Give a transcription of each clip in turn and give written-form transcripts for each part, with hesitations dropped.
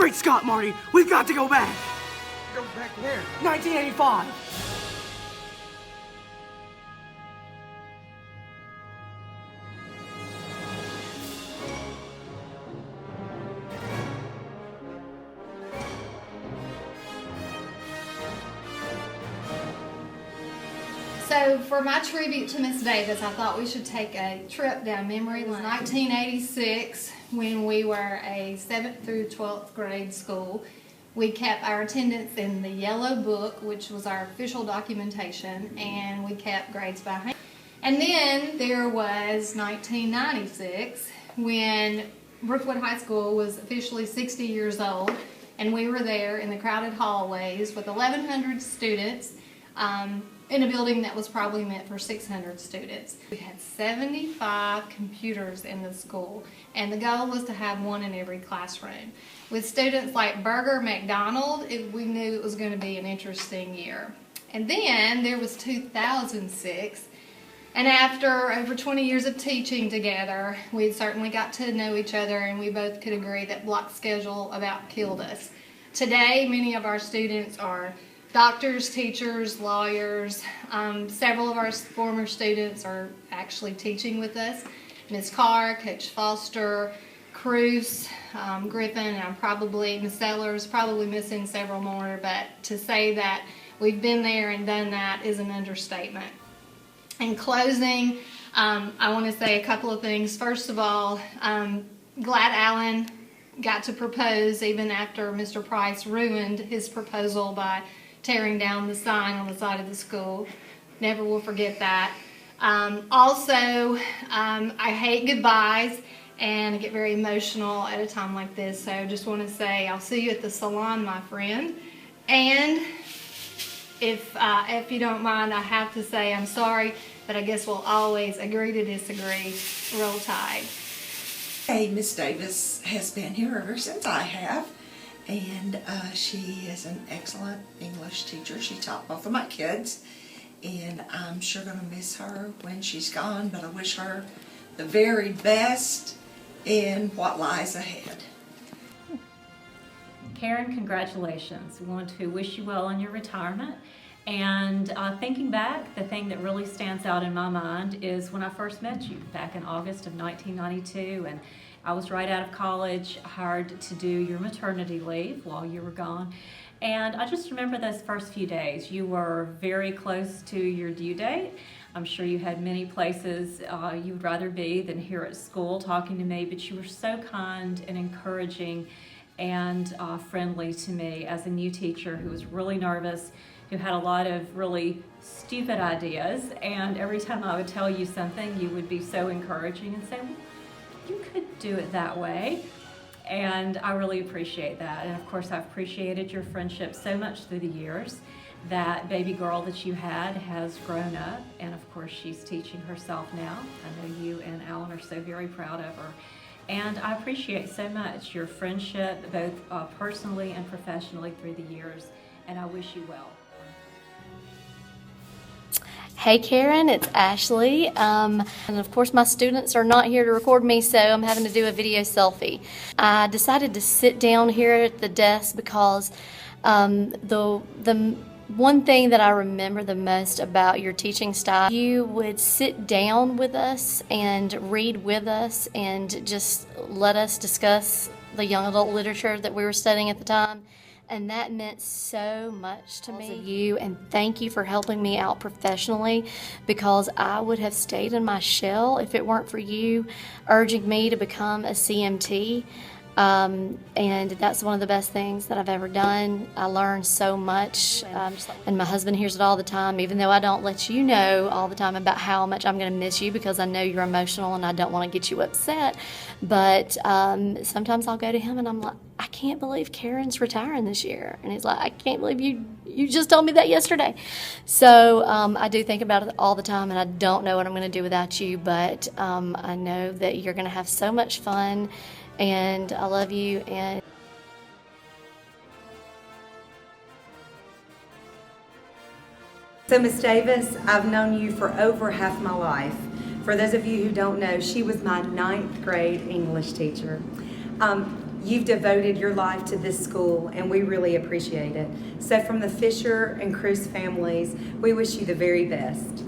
Great Scott, Marty! We've got to go back! Go back where? 1985! So for my tribute to Miss Davis, I thought we should take a trip down memory lane. 1986, when we were a 7th through 12th grade school, we kept our attendance in the yellow book, which was our official documentation, and we kept grades by hand. And then there was 1996, when Brookwood High School was officially 60 years old, and we were there in the crowded hallways with 1,100 students, in a building that was probably meant for 600 students. We had 75 computers in the school, and the goal was to have one in every classroom. With students like Burger McDonald, we knew it was going to be an interesting year. And then there was 2006, and after over 20 years of teaching together, we certainly got to know each other, and we both could agree that block schedule about killed us. Today, many of our students are doctors, teachers, lawyers. Several of our former students are actually teaching with us. Ms. Carr, Coach Foster, Cruz, Griffin, and Ms. Sellers, probably missing several more, but to say that we've been there and done that is an understatement. In closing, I want to say a couple of things. First of all, glad Alan got to propose even after Mr. Price ruined his proposal by tearing down the sign on the side of the school. Never will forget that. Also, I hate goodbyes and I get very emotional at a time like this, so I just want to say I'll see you at the salon, my friend. And if you don't mind, I have to say I'm sorry, but I guess we'll always agree to disagree. Roll Tide. Hey, Miss Davis has been here ever since I have. And she is an excellent English teacher. She taught both of my kids, and I'm sure going to miss her when she's gone, but I wish her the very best in what lies ahead. Karen, congratulations. We want to wish you well on your retirement. And thinking back, the thing that really stands out in my mind is when I first met you back in August of 1992, and I was right out of college, hired to do your maternity leave while you were gone. And I just remember those first few days. You were very close to your due date. I'm sure you had many places you would rather be than here at school talking to me, but you were so kind and encouraging and friendly to me as a new teacher who was really nervous, who had a lot of really stupid ideas. And every time I would tell you something, you would be so encouraging and say, well, you could do it that way. And I really appreciate that. And of course, I've appreciated your friendship so much through the years. That baby girl that you had has grown up, and of course, she's teaching herself now. I know you and Alan are so very proud of her. And I appreciate so much your friendship, both personally and professionally through the years, and I wish you well. Hey Karen, it's Ashley, and of course my students are not here to record me, so I'm having to do a video selfie. I decided to sit down here at the desk because the one thing that I remember the most about your teaching style, you would sit down with us and read with us and just let us discuss the young adult literature that we were studying at the time. And that meant so much to me. You, and thank you for helping me out professionally, because I would have stayed in my shell if it weren't for you urging me to become a CMT. And that's one of the best things that I've ever done. I learned so much, and my husband hears it all the time, even though I don't let you know all the time about how much I'm going to miss you, because I know you're emotional and I don't want to get you upset. But sometimes I'll go to him and I'm like, I can't believe Karen's retiring this year. And he's like, I can't believe you just told me that yesterday. So I do think about it all the time, and I don't know what I'm going to do without you, but I know that you're going to have so much fun. And I love you. And so Miss Davis, I've known you for over half my life. For those of you who don't know, she was my 9th grade English teacher. You've devoted your life to this school, and we really appreciate it. So from the Fisher and Cruz families, we wish you the very best.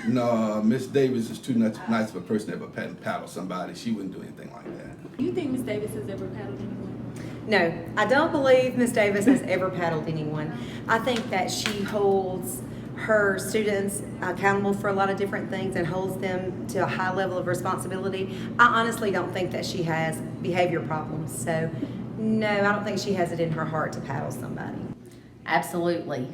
No, Miss Davis is too nice of a person to ever pat and paddle somebody. She wouldn't do anything like that. Do you think Miss Davis has ever paddled anyone? No, I don't believe Miss Davis has ever paddled anyone. I think that she holds her students accountable for a lot of different things and holds them to a high level of responsibility. I honestly don't think that she has behavior problems. So, no, I don't think she has it in her heart to paddle somebody. Absolutely.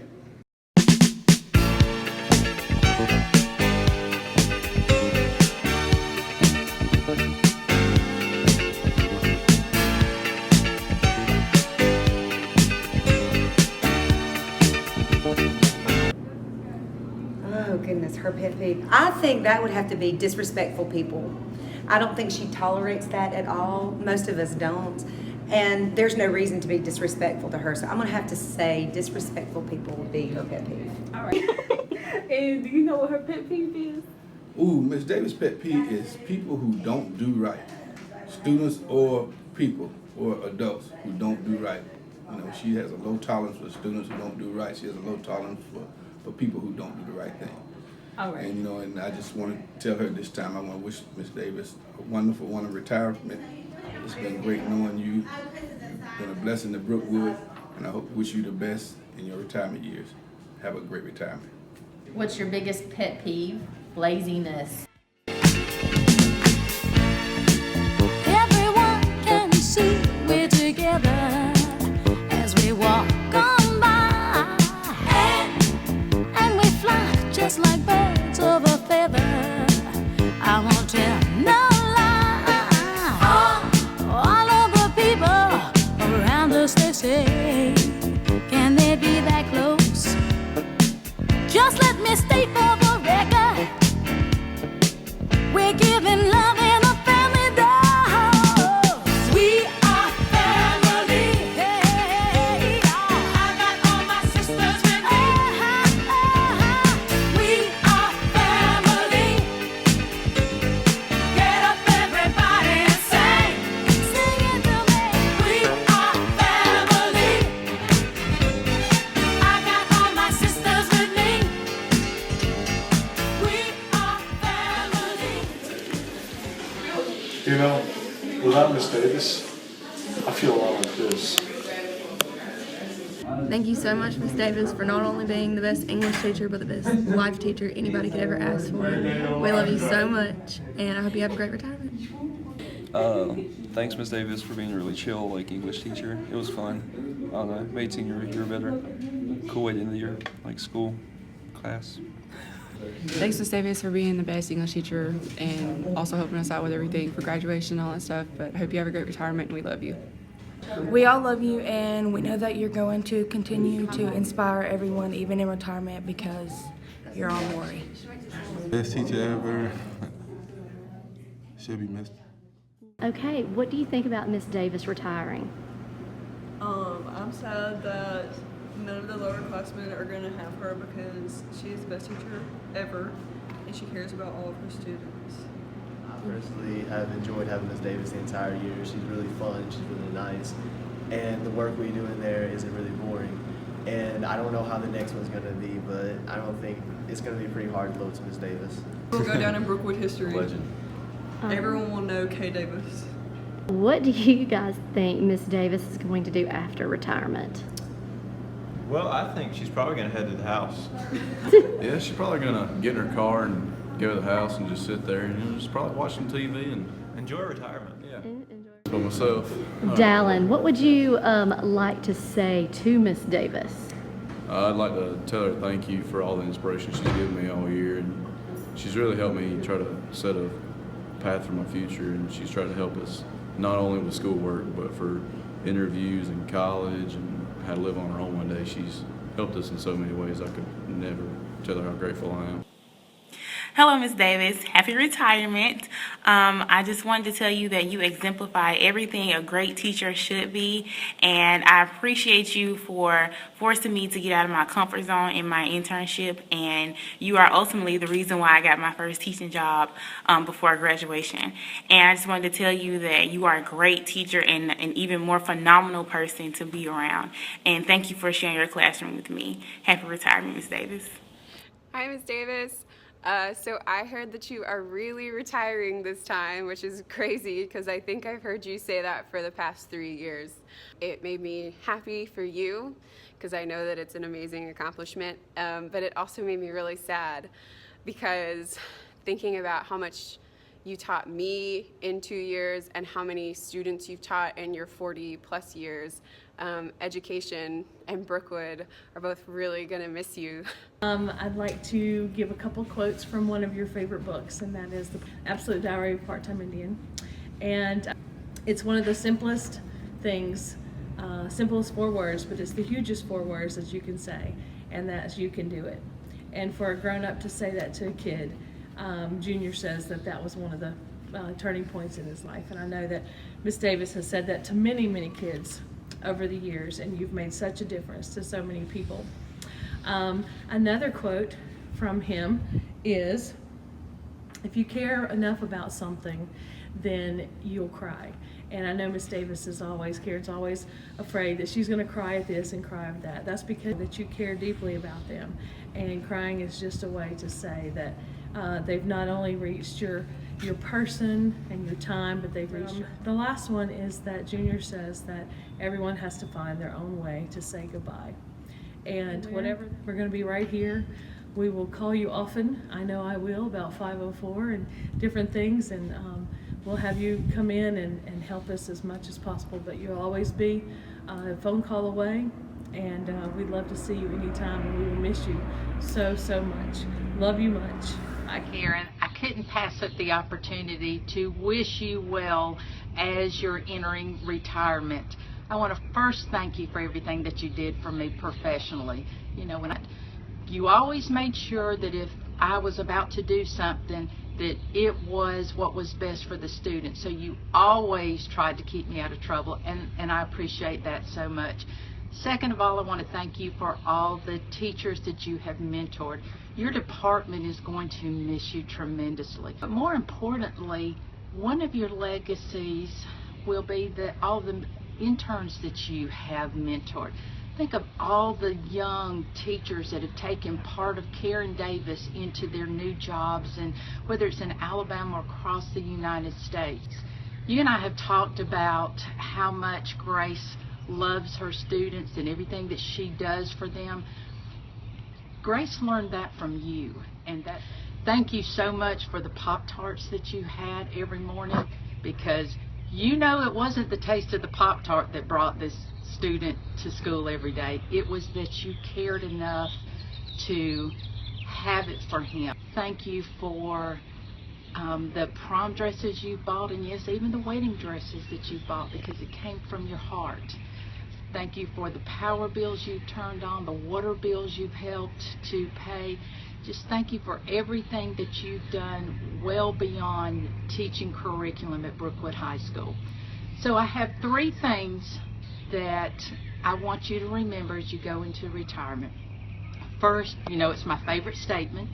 Oh goodness, her pet peeve. I think that would have to be disrespectful people. I don't think she tolerates that at all. Most of us don't. And there's no reason to be disrespectful to her. So I'm gonna have to say disrespectful people would be her pet peeve. All right. And do you know what her pet peeve is? Ooh, Miss Davis' pet peeve is people who don't do right. Students or people or adults who don't do right. You know, she has a low tolerance for students who don't do right. She has a low tolerance for people who don't do the right thing. All right. And you know, and I just want to tell her this time, I want to wish Miss Davis a wonderful retirement. It's been great knowing you. It's been a blessing to Brookwood, and I wish you the best in your retirement years. Have a great retirement. What's your biggest pet peeve? Laziness. Everyone can see we're together as we walk on by, and we fly just like birds of a feather. I won't tell no lie. All of the people around us, they say, can they be that close? Just let me state for the record, we're giving love in a family dose. We are family. Hey, I got all my sisters with me. We are family. Get up, everybody, and sing. Sing it to me. We are family. I got all my sisters with me. We are family. You know, without Miss Davis, I feel a lot like this. Thank you so much, Miss Davis, for not only being the best English teacher, but the best life teacher anybody could ever ask for. We love you so much, and I hope you have a great retirement. Thanks, Miss Davis, for being a really chill, English teacher. It was fun. I don't know, made senior year better. Cool way to end the year, school, class. Thanks, Miss Davis, for being the best English teacher and also helping us out with everything for graduation and all that stuff. But I hope you have a great retirement, and we love you. We all love you, and we know that you're going to continue to inspire everyone, even in retirement, because you're on Maury. Best teacher ever. Should be missed. Okay, what do you think about Miss Davis retiring? I'm sad that none of the lower classmen are going to have her because she is the best teacher ever, and she cares about all of her students. I personally have enjoyed having Miss Davis the entire year. She's really fun, she's really nice, and the work we do in there isn't really boring. And I don't know how the next one's going to be, but I don't think it's going to be pretty hard to vote to Miss Davis. We'll go down in Brookwood history. Legend. Everyone will know Kay Davis. What do you guys think Miss Davis is going to do after retirement? Well, I think she's probably going to head to the house. Yeah, she's probably gonna get in her car and go to the house and just sit there and just probably watch some TV and Enjoy retirement. yeah. For myself. Dallin, what would you like to say to Miss Davis? I'd like to tell her thank you for all the inspiration she's given me all year, and she's really helped me try to set a path for my future, and she's tried to help us not only with schoolwork but for interviews in college and how to live on her own one day. She's helped us in so many ways I could never tell her how grateful I am. Hello, Ms. Davis. Happy retirement. I just wanted to tell you that you exemplify everything a great teacher should be, and I appreciate you for forcing me to get out of my comfort zone in my internship, and you are ultimately the reason why I got my first teaching job before graduation. And I just wanted to tell you that you are a great teacher and an even more phenomenal person to be around. And thank you for sharing your classroom with me. Happy retirement, Ms. Davis. Hi, Ms. Davis. So I heard that you are really retiring this time, which is crazy because I think I've heard you say that for the past 3 years. It made me happy for you because I know that it's an amazing accomplishment, but it also made me really sad because thinking about how much you taught me in 2 years and how many students you've taught in your 40 plus years, education and Brookwood are both really going to miss you. I'd like to give a couple quotes from one of your favorite books, and that is The Absolute Diary of a Part-Time Indian. And it's one of the simplest things, simplest 4 words, but it's the hugest 4 words that you can say, and that's you can do it. And for a grown-up to say that to a kid, Junior says that that was one of the turning points in his life. And I know that Ms. Davis has said that to many, many kids over the years, and you've made such a difference to so many people. Another quote from him is, if you care enough about something, then you'll cry. And I know Ms. Davis is always, Karen's always afraid that she's going to cry at this and cry at that. That's because that you care deeply about them. And crying is just a way to say that they've not only reached your person and your time, but they've reached the last one is that Junior says that everyone has to find their own way to say goodbye. And whatever, we're going to be right here. We will call you often. I know I will, about 5:04 and different things, and we'll have you come in and help us as much as possible. But you'll always be a phone call away, and we'd love to see you anytime, and we will miss you so, so much. Love you much. Hi, Karen. I couldn't pass up the opportunity to wish you well as you're entering retirement. I want to first thank you for everything that you did for me professionally. You know, you always made sure that if I was about to do something, that it was what was best for the students. So you always tried to keep me out of trouble, and I appreciate that so much. Second of all, I want to thank you for all the teachers that you have mentored. Your department is going to miss you tremendously. But more importantly, one of your legacies will be all the interns that you have mentored. Think of all the young teachers that have taken part of Karen Davis into their new jobs, and whether it's in Alabama or across the United States. You and I have talked about how much Grace loves her students and everything that she does for them. Grace learned that from you, and thank you so much for the Pop-Tarts that you had every morning, because you know it wasn't the taste of the Pop-Tart that brought this student to school every day. It was that you cared enough to have it for him. Thank you for the prom dresses you bought, and yes, even the wedding dresses that you bought, because it came from your heart. Thank you for the power bills you've turned on, the water bills you've helped to pay. Just thank you for everything that you've done well beyond teaching curriculum at Brookwood High School. So I have 3 things that I want you to remember as you go into retirement. First, you know it's my favorite statement.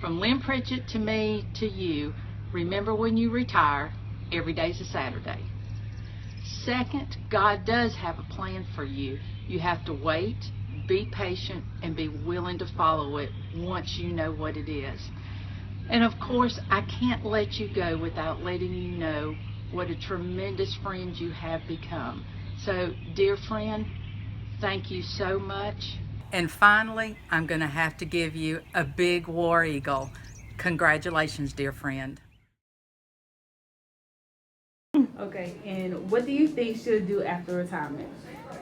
From Lynn Pritchett to me to you, remember when you retire, every day's a Saturday. Second, God does have a plan for you. You have to wait, be patient, and be willing to follow it once you know what it is. And of course, I can't let you go without letting you know what a tremendous friend you have become. So, dear friend, thank you so much. And finally, I'm going to have to give you a big war eagle. Congratulations, dear friend. Okay, and what do you think she'll do after retirement?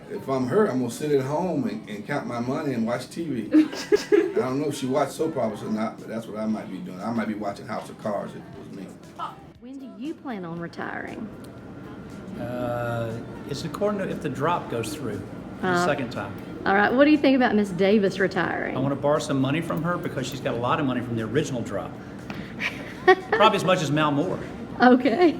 If I'm her, I'm going to sit at home and count my money and watch TV. I don't know if she watched soap operas or not, but that's what I might be doing. I might be watching House of Cards if it was me. When do you plan on retiring? It's according to if the drop goes through the second time. All right, what do you think about Miss Davis retiring? I want to borrow some money from her because she's got a lot of money from the original drop. Probably as much as Mal Moore. Okay.